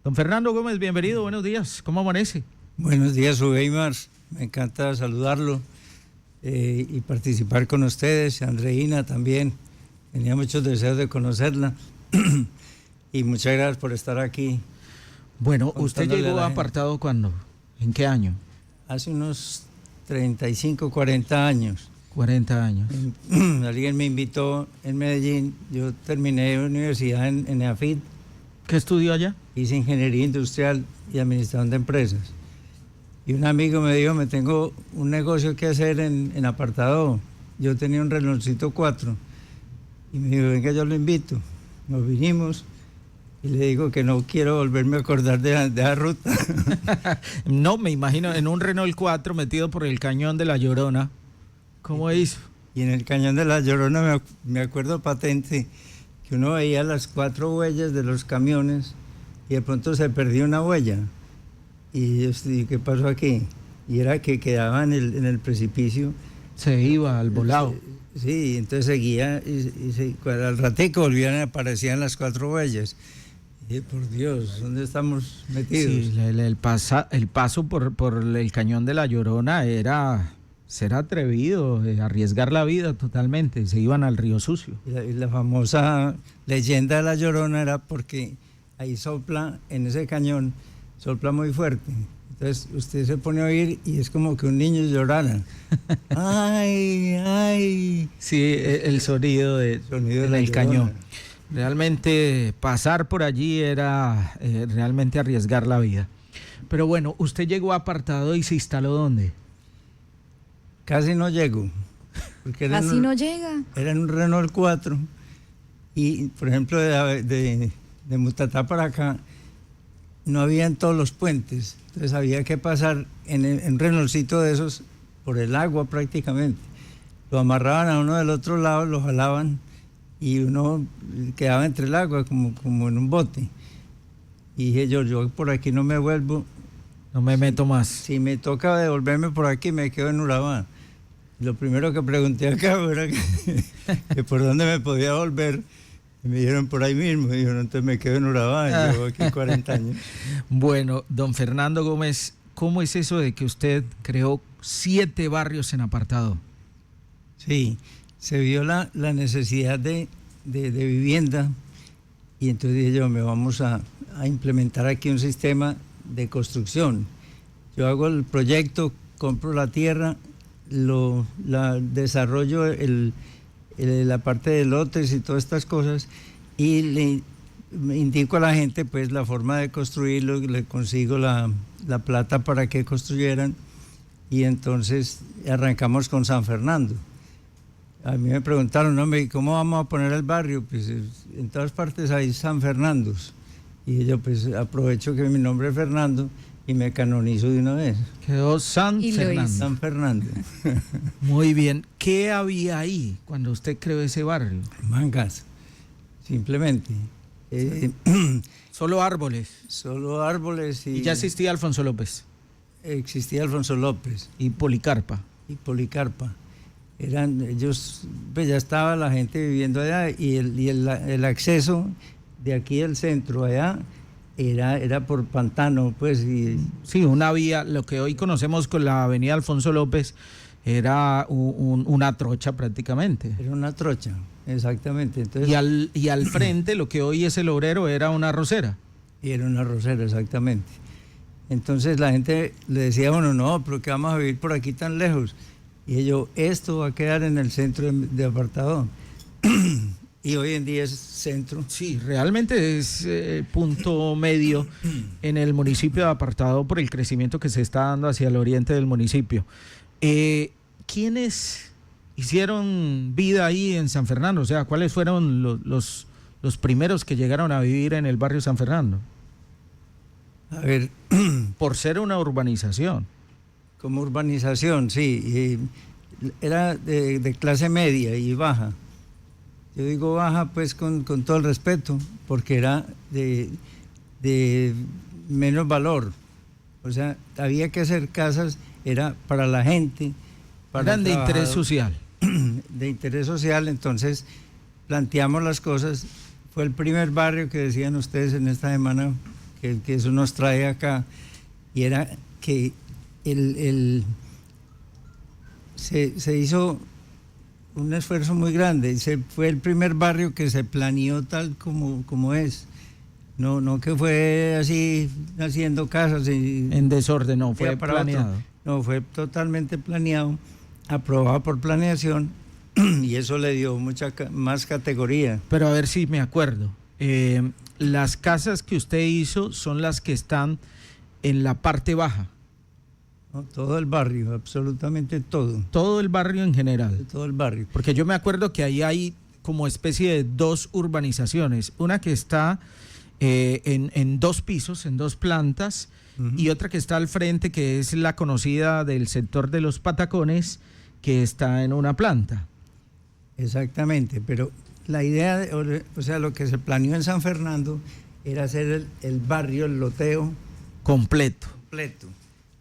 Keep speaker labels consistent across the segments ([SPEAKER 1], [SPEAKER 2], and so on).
[SPEAKER 1] Don Fernando Gómez, bienvenido, buenos días, ¿cómo amanece?
[SPEAKER 2] Buenos días, Uweimar, me encanta saludarlo y participar con ustedes, Andreina también, tenía muchos deseos de conocerla y muchas gracias por estar aquí.
[SPEAKER 1] Bueno, ¿usted llegó a Apartado cuándo? ¿En qué año?
[SPEAKER 2] Hace unos 35, 40 años.
[SPEAKER 1] 40 años.
[SPEAKER 2] Alguien me invitó en Medellín, yo terminé universidad en EAFIT.
[SPEAKER 1] ¿Qué estudió allá?
[SPEAKER 2] Hice ingeniería industrial y administración de empresas. Y un amigo me dijo, me tengo un negocio que hacer en Apartado. Yo tenía un Renaultcito 4 y me dijo, venga, yo lo invito. Nos vinimos y le digo que no quiero volverme a acordar de la ruta.
[SPEAKER 1] No, me imagino, en un Renault 4 metido por el cañón de La Llorona. ¿Cómo hizo?
[SPEAKER 2] Y en el cañón de La Llorona me acuerdo patente que uno veía las 4 huellas de los camiones y de pronto se perdió una huella. Y yo dije, ¿qué pasó aquí? Y era que quedaba en el precipicio.
[SPEAKER 1] Se iba al volado.
[SPEAKER 2] Sí, entonces seguía y al ratico aparecían las 4 huellas. Y dije, por Dios, ¿dónde estamos metidos?
[SPEAKER 1] Sí, el paso por el cañón de La Llorona era ser atrevido, arriesgar la vida totalmente, se iban al río sucio.
[SPEAKER 2] Y la famosa leyenda de La Llorona era porque ahí sopla, en ese cañón, sopla muy fuerte. Entonces usted se pone a oír y es como que un niño llorara. ¡Ay, ay!
[SPEAKER 1] Sí, el sonido del cañón. Realmente pasar por allí era realmente arriesgar la vida. Pero bueno, usted llegó a Apartado y se instaló ¿dónde?
[SPEAKER 2] Casi no llego.
[SPEAKER 3] Casi no llega.
[SPEAKER 2] Era en un Renault 4 y, por ejemplo, de Mutatá para acá, no había en todos los puentes. Entonces había que pasar en un Renaultcito de esos por el agua prácticamente. Lo amarraban a uno del otro lado, lo jalaban y uno quedaba entre el agua como en un bote. Y dije yo por aquí no me vuelvo.
[SPEAKER 1] No me meto más.
[SPEAKER 2] Si me toca devolverme por aquí, me quedo en Urabá. Lo primero que pregunté acá era que por dónde me podía volver. Y me dijeron por ahí mismo. Y dijeron, entonces me quedo en Urabá. Llevo aquí 40 años.
[SPEAKER 1] Bueno, don Fernando Gómez, ¿cómo es eso de que usted creó 7 barrios en Apartado?
[SPEAKER 2] Sí, se vio la necesidad de vivienda. Y entonces dije yo, me vamos a implementar aquí un sistema de construcción. Yo hago el proyecto, compro la tierra, desarrollo la parte de lotes y todas estas cosas y le indico a la gente pues la forma de construirlo, le consigo la plata para que construyeran y entonces arrancamos con San Fernando. A mí me preguntaron, ¿no? ¿Cómo vamos a poner el barrio? Pues en todas partes hay San Fernandos. Y yo pues aprovecho que mi nombre es Fernando y me canonizo de una vez.
[SPEAKER 1] Quedó San Fernando.
[SPEAKER 2] San Fernando.
[SPEAKER 1] Muy bien. ¿Qué había ahí cuando usted creó ese barrio?
[SPEAKER 2] Mangas, simplemente.
[SPEAKER 1] Solo árboles.
[SPEAKER 2] Solo árboles.
[SPEAKER 1] Y ya existía Alfonso López.
[SPEAKER 2] Existía Alfonso López.
[SPEAKER 1] Y Policarpa.
[SPEAKER 2] Ellos, pues ya estaba la gente viviendo allá y el acceso de aquí del centro allá era por pantano, pues.
[SPEAKER 1] Sí, una vía, lo que hoy conocemos con la avenida Alfonso López, era una trocha prácticamente.
[SPEAKER 2] Era una trocha, exactamente. Entonces,
[SPEAKER 1] y al frente, lo que hoy es el Obrero, era una arrocera.
[SPEAKER 2] Y era una arrocera, exactamente. Entonces la gente le decía, bueno, no, pero que vamos a vivir por aquí tan lejos. Y yo, esto va a quedar en el centro de Apartado. Y hoy en día es centro.
[SPEAKER 1] Sí, realmente es punto medio en el municipio de Apartado por el crecimiento que se está dando hacia el oriente del municipio. ¿Quiénes hicieron vida ahí en San Fernando? O sea, ¿cuáles fueron los primeros que llegaron a vivir en el barrio San Fernando?
[SPEAKER 2] A ver.
[SPEAKER 1] Por ser una urbanización.
[SPEAKER 2] Como urbanización, sí. Era de clase media y baja. Yo digo baja pues con todo el respeto, porque era de menos valor. O sea, había que hacer casas, era para la gente.
[SPEAKER 1] Eran de interés social.
[SPEAKER 2] De interés social, entonces planteamos las cosas. Fue el primer barrio que decían ustedes en esta semana que eso nos trae acá, y era que se hizo un esfuerzo muy grande. Fue el primer barrio que se planeó tal como es. No que fue así haciendo casas
[SPEAKER 1] en desorden, no, fue planeado.
[SPEAKER 2] No, fue totalmente planeado, aprobado por planeación, y eso le dio mucha más categoría.
[SPEAKER 1] Pero a ver si me acuerdo. Las casas que usted hizo son las que están en la parte baja.
[SPEAKER 2] No, todo el barrio, absolutamente todo.
[SPEAKER 1] Todo el barrio en general.
[SPEAKER 2] Todo el barrio.
[SPEAKER 1] Porque yo me acuerdo que ahí hay como especie de dos urbanizaciones. Una que está en 2 pisos, en 2 plantas, y otra que está al frente, que es la conocida del sector de los Patacones, que está en una planta.
[SPEAKER 2] Exactamente, pero la idea, o sea, lo que se planeó en San Fernando era hacer el barrio, el loteo
[SPEAKER 1] completo.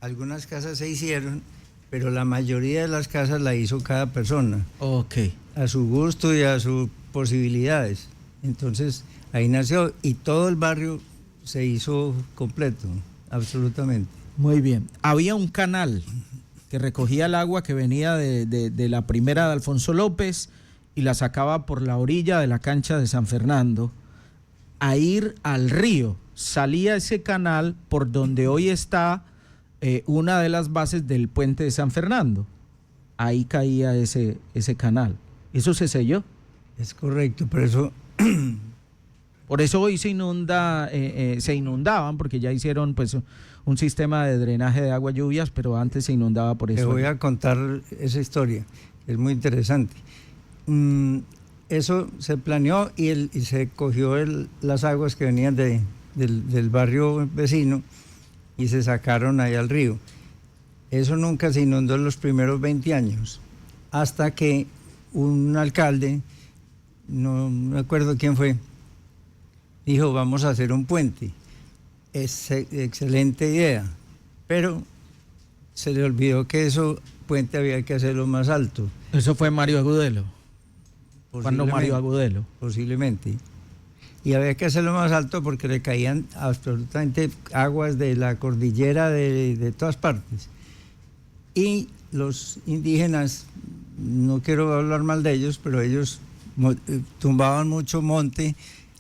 [SPEAKER 2] Algunas casas se hicieron, pero la mayoría de las casas la hizo cada persona.
[SPEAKER 1] Ok.
[SPEAKER 2] A su gusto y a sus posibilidades. Entonces, ahí nació, y todo el barrio se hizo completo, absolutamente.
[SPEAKER 1] Muy bien. Había un canal que recogía el agua que venía de la primera de Alfonso López y la sacaba por la orilla de la cancha de San Fernando a ir al río. Salía ese canal por donde hoy está una de las bases del puente de San Fernando. Ahí caía ese canal. ¿Eso se selló?
[SPEAKER 2] Es correcto, pero eso...
[SPEAKER 1] Por eso hoy se inundaban, porque ya hicieron pues un sistema de drenaje de agua lluvias, pero antes se inundaba por eso.
[SPEAKER 2] Te voy a contar esa historia, es muy interesante. Eso se planeó y se cogió las aguas que venían del barrio vecino y se sacaron ahí al río. Eso nunca se inundó en los primeros 20 años, hasta que un alcalde, no me acuerdo quién fue, dijo, vamos a hacer un puente. Es excelente idea, pero se le olvidó que eso puente había que hacerlo más alto.
[SPEAKER 1] Eso fue Mario Agudelo. ¿Cuándo Mario Agudelo?
[SPEAKER 2] Posiblemente. Y había que hacerlo más alto porque le caían absolutamente aguas de la cordillera de todas partes. Y los indígenas, no quiero hablar mal de ellos, pero ellos tumbaban mucho monte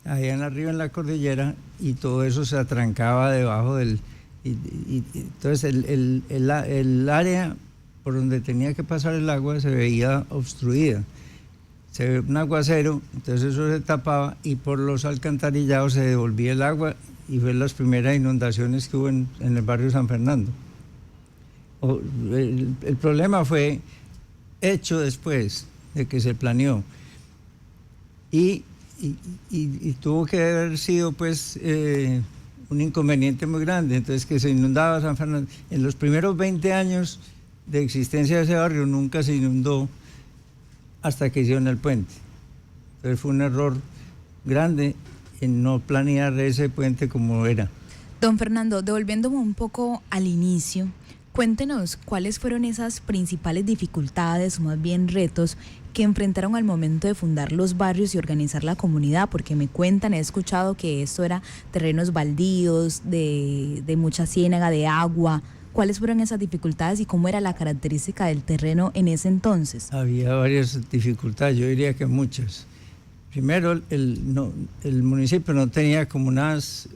[SPEAKER 2] allá en arriba en la cordillera, y todo eso se atrancaba debajo del... entonces el área por donde tenía que pasar el agua se veía obstruida. Se ve un aguacero, entonces eso se tapaba, y por los alcantarillados se devolvía el agua, y fue las primeras inundaciones que hubo en el barrio San Fernando. El problema fue hecho después de que se planeó. Y tuvo que haber sido pues un inconveniente muy grande, entonces que se inundaba San Fernando. En los primeros 20 años de existencia de ese barrio nunca se inundó hasta que hicieron el puente. Entonces fue un error grande en no planear ese puente como era.
[SPEAKER 3] Don Fernando, devolviéndome un poco al inicio, cuéntenos cuáles fueron esas principales dificultades, o más bien retos, que enfrentaron al momento de fundar los barrios y organizar la comunidad, porque me cuentan, he escuchado que esto era terrenos baldíos, de mucha ciénaga, de agua. ¿Cuáles fueron esas dificultades y cómo era la característica del terreno en ese entonces?
[SPEAKER 2] Había varias dificultades, yo diría que muchas. Primero, el municipio no tenía como unas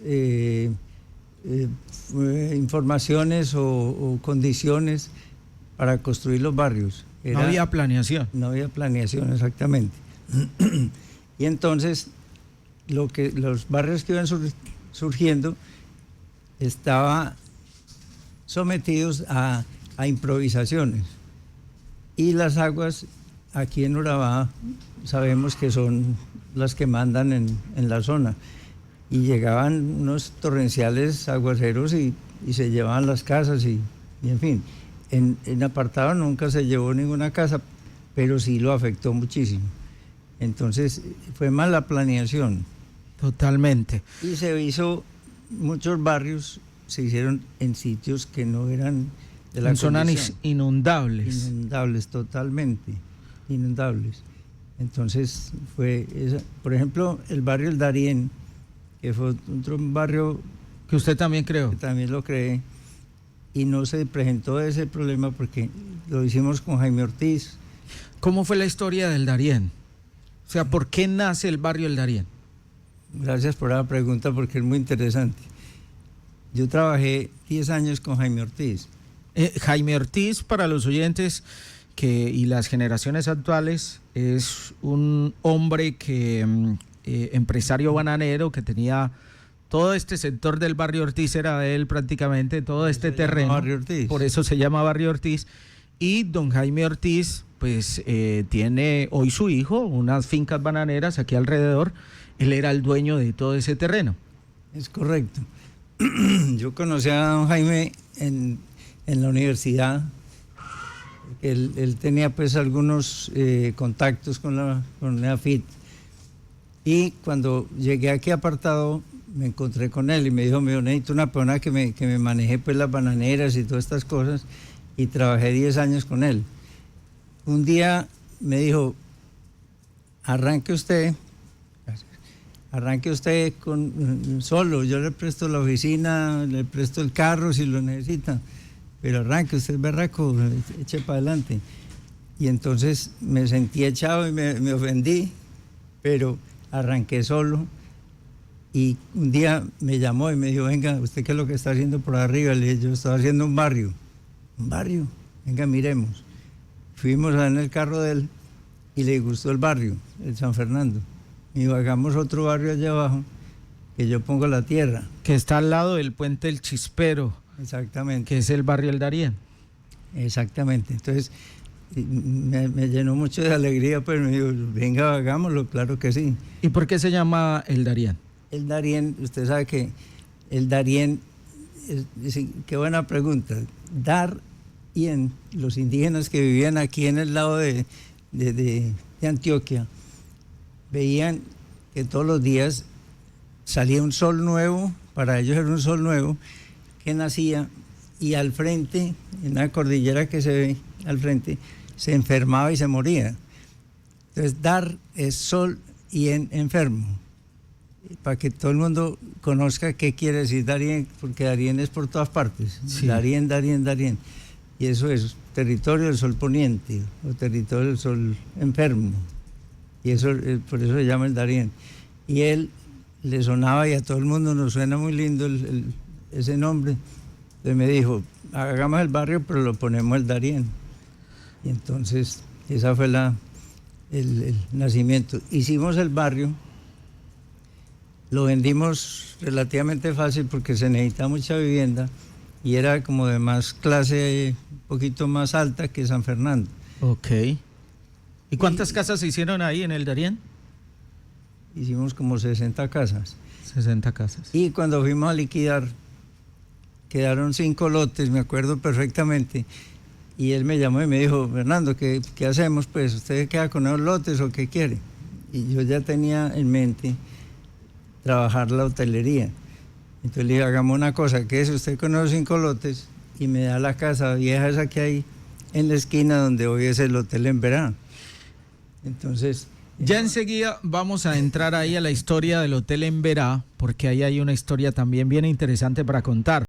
[SPEAKER 2] informaciones o condiciones para construir los barrios.
[SPEAKER 1] No había planeación.
[SPEAKER 2] No había planeación, exactamente. Y entonces, los barrios que iban surgiendo estaban sometidos a improvisaciones. Y las aguas aquí en Urabá sabemos que son las que mandan en la zona. Y llegaban unos torrenciales aguaceros y se llevaban las casas y en fin. En Apartado nunca se llevó ninguna casa, pero sí lo afectó muchísimo. Entonces fue mala planeación.
[SPEAKER 1] Totalmente.
[SPEAKER 2] Y se hizo, muchos barrios se hicieron en sitios que no eran de la condición.
[SPEAKER 1] Zonas inundables.
[SPEAKER 2] Inundables, totalmente, inundables. Entonces fue esa. Por ejemplo, el barrio El Darién, que fue un barrio
[SPEAKER 1] Que usted también creó.
[SPEAKER 2] que también lo creé, y no se presentó ese problema porque lo hicimos con Jaime Ortiz.
[SPEAKER 1] ¿Cómo fue la historia del Darién? O sea, ¿por qué nace el barrio El Darién?
[SPEAKER 2] Gracias por la pregunta porque es muy interesante. Yo trabajé 10 años con Jaime Ortiz.
[SPEAKER 1] Jaime Ortiz, para los oyentes y las generaciones actuales, es un hombre empresario bananero que tenía todo este sector del barrio Ortiz, era de él prácticamente, todo este terreno.
[SPEAKER 2] Barrio Ortiz.
[SPEAKER 1] Por eso se llama barrio Ortiz. Y don Jaime Ortiz, pues tiene hoy su hijo, unas fincas bananeras aquí alrededor. Él era el dueño de todo ese terreno.
[SPEAKER 2] Es correcto. Yo conocí a don Jaime en la universidad. Él tenía pues algunos contactos con la AFIT. Y cuando llegué aquí apartado, me encontré con él y me dijo, necesito una persona que me maneje pues las bananeras y todas estas cosas. Y trabajé 10 años con él. Un día me dijo, arranque usted solo, yo le presto la oficina, le presto el carro si lo necesita, pero arranque usted es berraco, eche para adelante. Y entonces me sentí echado y me ofendí, pero arranqué solo. Y un día me llamó y me dijo, venga, ¿usted qué es lo que está haciendo por arriba? Le dije, yo estaba haciendo un barrio, venga, miremos. Fuimos en el carro de él y le gustó el barrio, el San Fernando. Y hagamos otro barrio allá abajo, que yo pongo la tierra.
[SPEAKER 1] Que está al lado del puente El Chispero.
[SPEAKER 2] Exactamente.
[SPEAKER 1] Que es el barrio El Darién.
[SPEAKER 2] Exactamente. Entonces, me llenó mucho de alegría, pues me dijo, venga, hagámoslo, claro que sí.
[SPEAKER 1] ¿Y por qué se llama El Darién?
[SPEAKER 2] El Darién, usted sabe que el Darién, qué buena pregunta. Darién, los indígenas que vivían aquí en el lado de Antioquia, veían que todos los días salía un sol nuevo, para ellos era un sol nuevo, que nacía, y al frente, en la cordillera que se ve al frente, se enfermaba y se moría. Entonces, dar es sol y enfermo, para que todo el mundo conozca qué quiere decir Darién, porque Darién es por todas partes. Sí. Darién. Y eso es territorio del sol poniente, o territorio del sol enfermo. Y eso, por eso se llama el Darién. Y él le sonaba, y a todo el mundo nos suena muy lindo ese nombre. Entonces me dijo, hagamos el barrio, pero lo ponemos el Darién. Y entonces, esa fue el nacimiento. Hicimos el barrio, lo vendimos relativamente fácil porque se necesita mucha vivienda y era como de más clase, un poquito más alta que San Fernando.
[SPEAKER 1] Ok. ¿Y cuántas casas se hicieron ahí en el Darién?
[SPEAKER 2] Hicimos como 60 casas.
[SPEAKER 1] 60 casas.
[SPEAKER 2] Y cuando fuimos a liquidar, quedaron 5 lotes, me acuerdo perfectamente. Y él me llamó y me dijo, Fernando, ¿qué hacemos? Pues, ¿usted queda con esos lotes o qué quiere? Y yo ya tenía en mente trabajar la hotelería. Entonces le dije, hagamos una cosa, que es usted con esos 5 lotes y me da la casa vieja esa que hay en la esquina donde hoy es el Hotel Emberá. Entonces,
[SPEAKER 1] ya enseguida vamos a entrar ahí a la historia del Hotel Emberá, porque ahí hay una historia también bien interesante para contar.